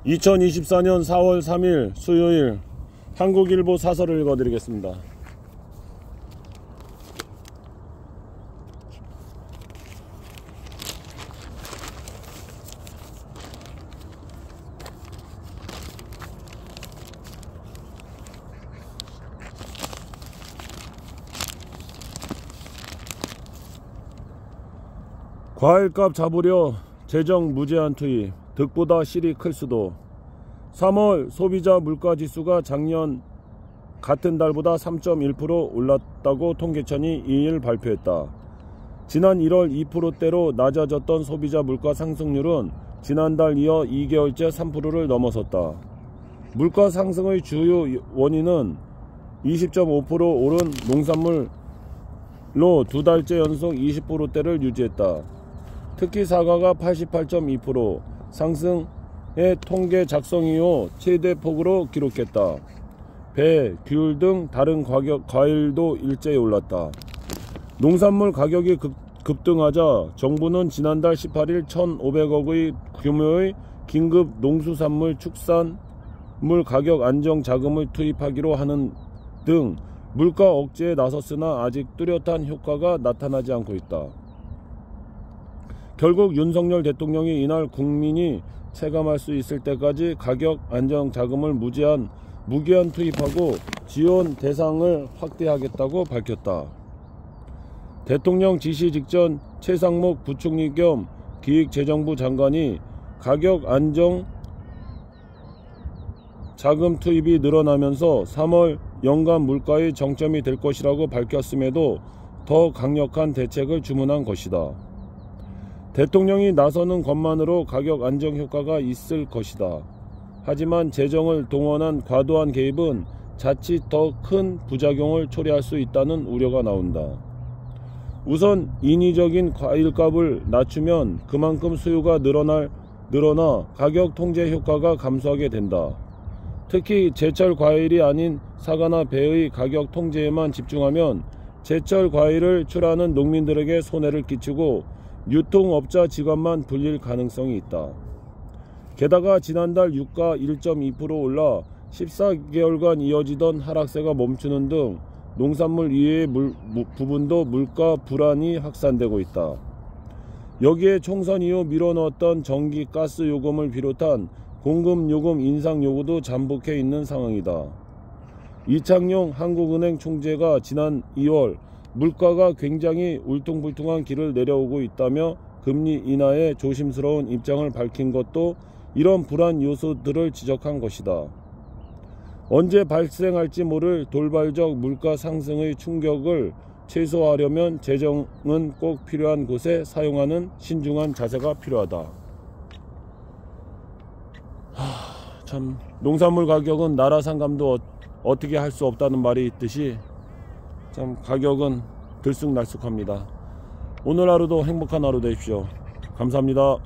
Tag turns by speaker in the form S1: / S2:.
S1: 2024년 4월 3일 수요일 한국일보 사설을 읽어드리겠습니다. 과일값 잡으려 재정 무제한 투입, 득보다 실이 클 수도. 3월 소비자 물가지수가 작년 같은 달보다 3.1% 올랐다고 통계청이 2일 발표했다. 지난 1월 2%대로 낮아졌던 소비자 물가 상승률은 지난달 이어 2개월째 3%를 넘어섰다. 물가 상승의 주요 원인은 20.5% 오른 농산물로 두 달째 연속 20%대를 유지했다. 특히 사과가 88.2% 상승의 통계 작성 이후 최대 폭으로 기록했다. 배, 귤 등 다른 과일도 일제히 올랐다. 농산물 가격이 급등하자 정부는 지난달 18일 1,500억의 규모의 긴급 농수산물 축산물 가격 안정 자금을 투입하기로 하는 등 물가 억제에 나섰으나 아직 뚜렷한 효과가 나타나지 않고 있다. 결국 윤석열 대통령이 이날 국민이 체감할 수 있을 때까지 가격 안정 자금을 무기한 투입하고 지원 대상을 확대하겠다고 밝혔다. 대통령 지시 직전 최상목 부총리 겸 기획재정부 장관이 가격 안정 자금 투입이 늘어나면서 3월 연간 물가의 정점이 될 것이라고 밝혔음에도 더 강력한 대책을 주문한 것이다. 대통령이 나서는 것만으로 가격 안정 효과가 있을 것이다. 하지만 재정을 동원한 과도한 개입은 자칫 더 큰 부작용을 초래할 수 있다는 우려가 나온다. 우선 인위적인 과일값을 낮추면 그만큼 수요가 늘어나 가격 통제 효과가 감소하게 된다. 특히 제철 과일이 아닌 사과나 배의 가격 통제에만 집중하면 제철 과일을 출하하는 농민들에게 손해를 끼치고 유통업자 직원만 불릴 가능성이 있다. 게다가 지난달 유가 1.2% 올라 14개월간 이어지던 하락세가 멈추는 등 농산물 이외의 부분도 물가 불안이 확산되고 있다. 여기에 총선 이후 밀어넣었던 전기, 가스 요금을 비롯한 공급 요금 인상 요구도 잠복해 있는 상황이다. 이창용 한국은행 총재가 지난 2월 물가가 굉장히 울퉁불퉁한 길을 내려오고 있다며 금리 인하에 조심스러운 입장을 밝힌 것도 이런 불안 요소들을 지적한 것이다. 언제 발생할지 모를 돌발적 물가 상승의 충격을 최소화하려면 재정은 꼭 필요한 곳에 사용하는 신중한 자세가 필요하다. 참 농산물 가격은 나라 상감도 어떻게 할 수 없다는 말이 있듯이 참 가격은 들쑥날쑥합니다. 오늘 하루도 행복한 하루 되십시오. 감사합니다.